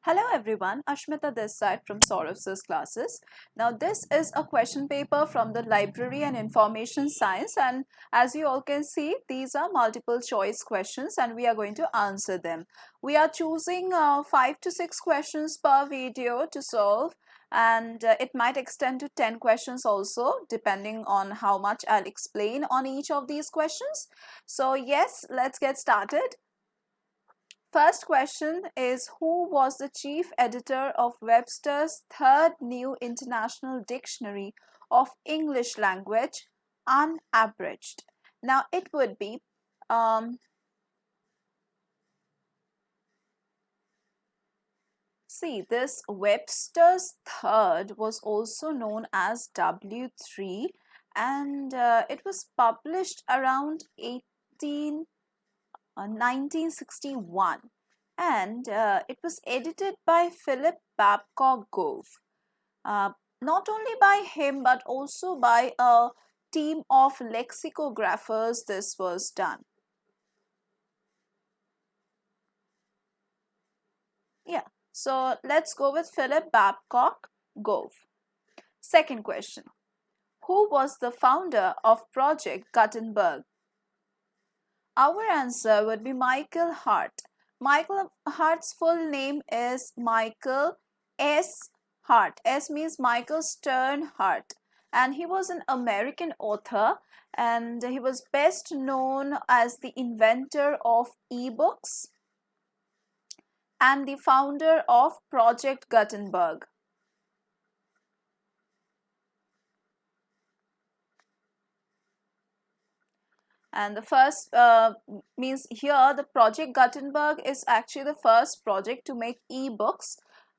Hello everyone, Ashmita this side from Sourav Sir's classes. Now this is a question paper from the Library and Information Science, and as you all can see, these are multiple choice questions and we are going to answer them. We are choosing 5 to 6 questions per video to solve, and it might extend to 10 questions also depending on how much I'll explain on each of these questions. So yes, let's get started. First question is, who was the chief editor of Webster's third New International Dictionary of English Language, unabridged? Now it would be this Webster's third was also known as W3, and it was published around 1961, and it was edited by Philip Babcock Gove. Not only by him but also by a team of lexicographers this was done. Yeah, so let's go with Philip Babcock Gove. Second question, who was the founder of Project Gutenberg? Our answer would be Michael Hart. Michael Hart's full name is Michael S. Hart. S means Michael Stern Hart. And he was an American author, and he was best known as the inventor of ebooks and the founder of Project Gutenberg. And the first means here the Project Gutenberg is actually the first project to make ebooks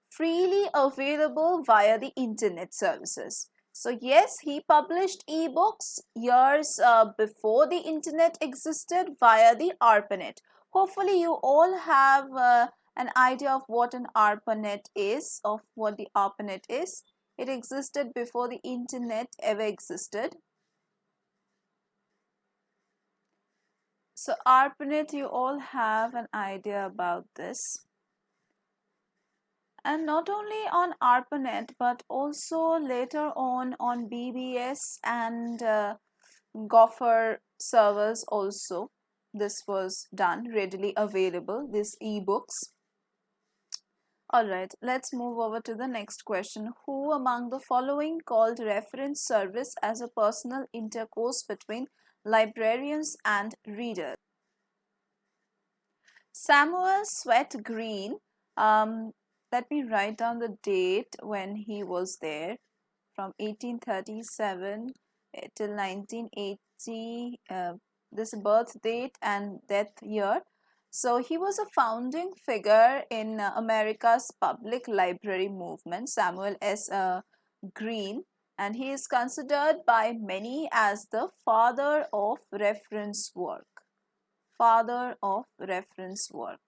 freely available via the internet services. So yes, he published ebooks years before the internet existed via the ARPANET. Hopefully you all have an idea of what an ARPANET is, of what the ARPANET is. It existed before the internet ever existed. So ARPANET, you all have an idea about this. And not only on ARPANET but also later on BBS and Gopher servers also. This was done, readily available, these ebooks. Alright, let's move over to the next question. Who among the following called reference service as a personal intercourse between librarians and readers? Samuel Swett Green. Let me write down the date when he was there, from 1837 till 1980, this birth date and death year. So he was a founding figure in America's public library movement, Samuel S. Green, and he is considered by many as the father of reference work. Father of reference work.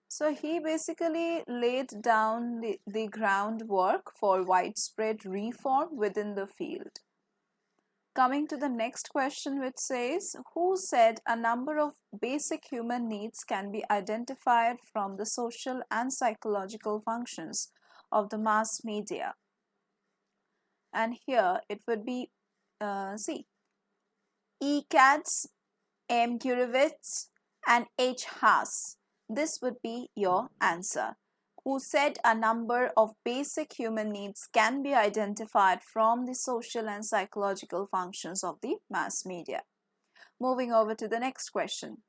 So he basically laid down the groundwork for widespread reform within the field. Coming to the next question, which says, who said a number of basic human needs can be identified from the social and psychological functions of the mass media? And here it would be E. Katz, M. Gurevitz, and H. Haas. This would be your answer. Who said a number of basic human needs can be identified from the social and psychological functions of the mass media. Moving over to the next question.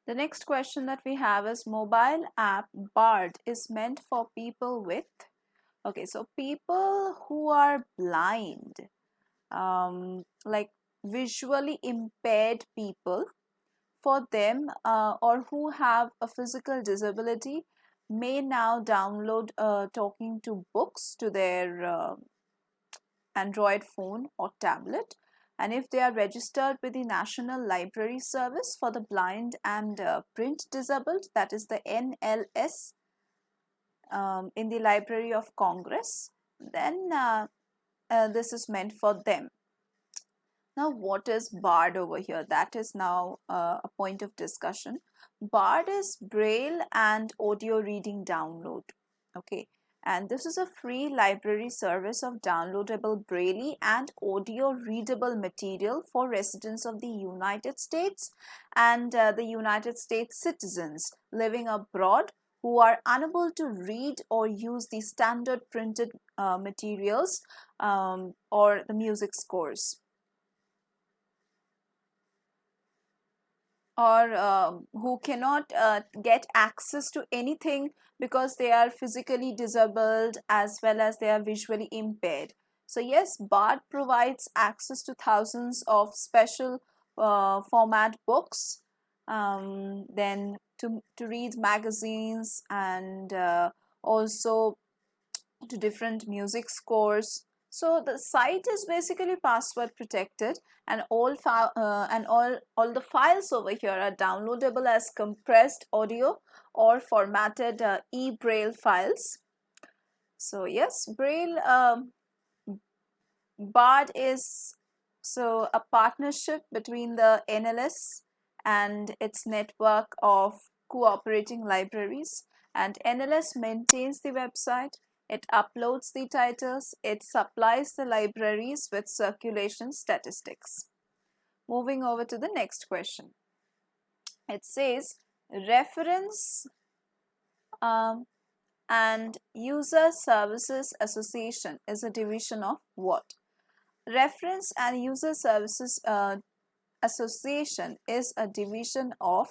The next question that we have is, mobile app BARD is meant for people with, okay, so people who are blind, like visually impaired people. For them or who have a physical disability may now download talking to books to their Android phone or tablet, and if they are registered with the National Library Service for the Blind and Print Disabled, that is the NLS, in the Library of Congress, then this is meant for them. Now, what is BARD over here? That is now a point of discussion. BARD is Braille and audio reading download. Okay, and this is a free library service of downloadable Braille and audio readable material for residents of the United States and the United States citizens living abroad who are unable to read or use the standard printed materials or the music scores, or who cannot get access to anything because they are physically disabled as well as they are visually impaired. So yes, BARD provides access to thousands of special format books, then to read magazines, and also to different music scores. So the site is basically password protected, and all the files over here are downloadable as compressed audio or formatted e-braille files. So yes, Braille BARD is so a partnership between the NLS and its network of cooperating libraries, and NLS maintains the website, it uploads the titles, it supplies the libraries with circulation statistics. Moving over to the next question. It says reference and user services association is a division of what? Reference and User Services Association is a division of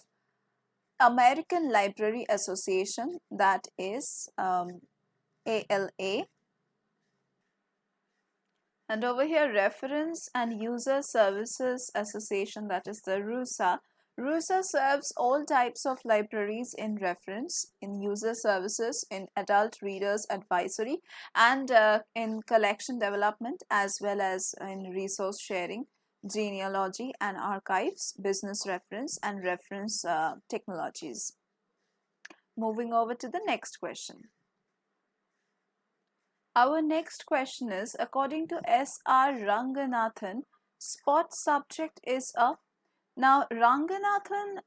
American Library Association, that is ALA. And over here, Reference and User Services Association, that is the RUSA. RUSA serves all types of libraries in reference, in user services, in adult readers advisory, and in collection development, as well as in resource sharing, genealogy and archives, business reference, and reference technologies. Moving over to the next question. Our next question is, according to S.R. Ranganathan, spot subject is a. Now, Ranganathan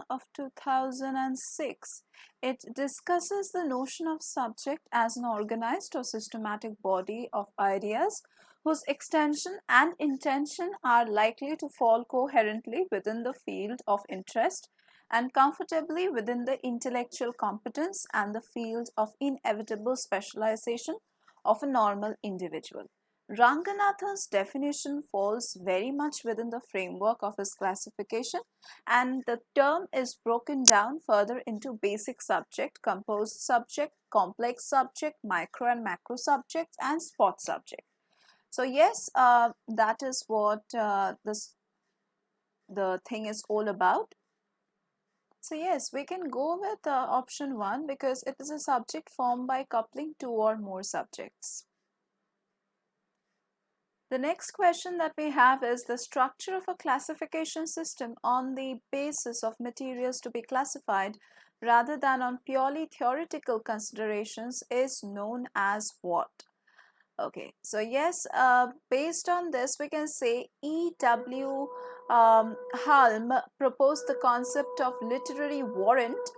of 2006, it discusses the notion of subject as an organized or systematic body of ideas whose extension and intention are likely to fall coherently within the field of interest and comfortably within the intellectual competence and the field of inevitable specialization of a normal individual. Ranganathan's definition falls very much within the framework of his classification, and the term is broken down further into basic subject, composed subject, complex subject, micro and macro subjects, and spot subject. So yes, that is what the thing is all about. So yes, we can go with option 1 because it is a subject formed by coupling two or more subjects. The next question that we have is the structure of a classification system on the basis of materials to be classified rather than on purely theoretical considerations is known as what? Okay, so yes, based on this, we can say E.W. Halm proposed the concept of literary warrant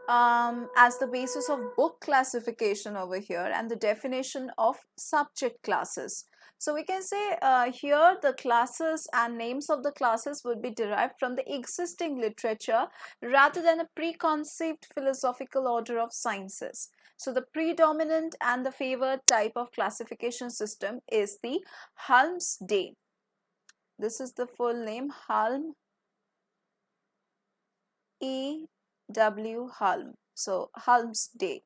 as the basis of book classification over here, and the definition of subject classes. So we can say here the classes and names of the classes would be derived from the existing literature rather than a preconceived philosophical order of sciences. So the predominant and the favored type of classification system is the Halm's Day. This is the full name, Halm, E.W. Halm. So Halm's Day.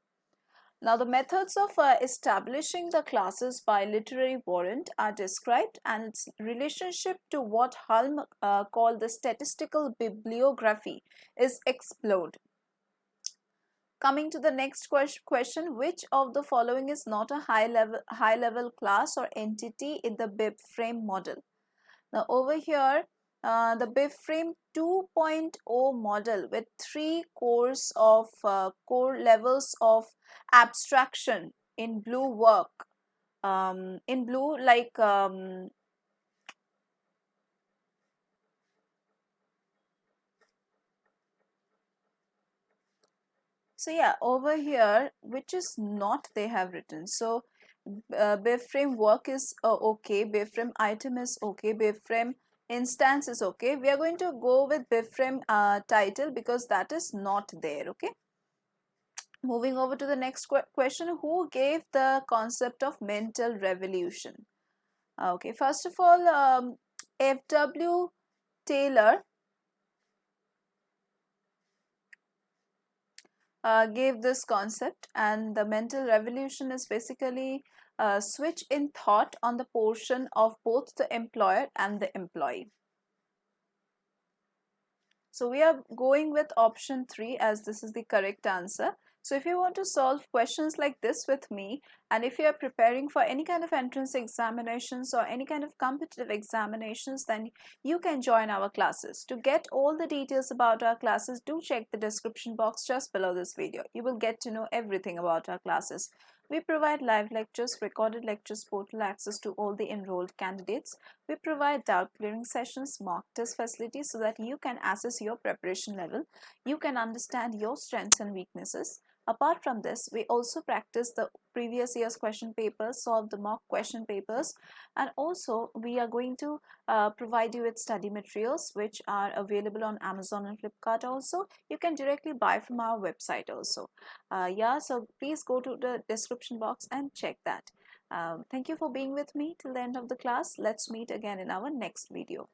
Now the methods of establishing the classes by literary warrant are described, and its relationship to what Halm called the statistical bibliography is explored. Coming to the next question, which of the following is not a high level class or entity in the bib frame model? Now over here, the bib frame 2.0 model with three core levels of abstraction in blue work. In blue, like So yeah, over here, which is not they have written. So bframe work is okay, bframe item is okay, bframe instance is okay. We are going to go with bframe title because that is not there. Okay, moving over to the next question. Who gave the concept of mental revolution? Okay, first of all, F.W. Taylor gave this concept, and the mental revolution is basically a switch in thought on the portion of both the employer and the employee. So we are going with option 3 as this is the correct answer. So if you want to solve questions like this with me, and if you are preparing for any kind of entrance examinations or any kind of competitive examinations, then you can join our classes. To get all the details about our classes, do check the description box just below this video. You will get to know everything about our classes. We provide live lectures, recorded lectures, portal access to all the enrolled candidates. We provide doubt clearing sessions, mock test facilities so that you can assess your preparation level. You can understand your strengths and weaknesses. Apart from this, we also practice the previous year's question papers, solve the mock question papers, and also we are going to provide you with study materials which are available on Amazon and Flipkart also. You can directly buy from our website also. Yeah, so please go to the description box and check that. Thank you for being with me till the end of the class. Let's meet again in our next video.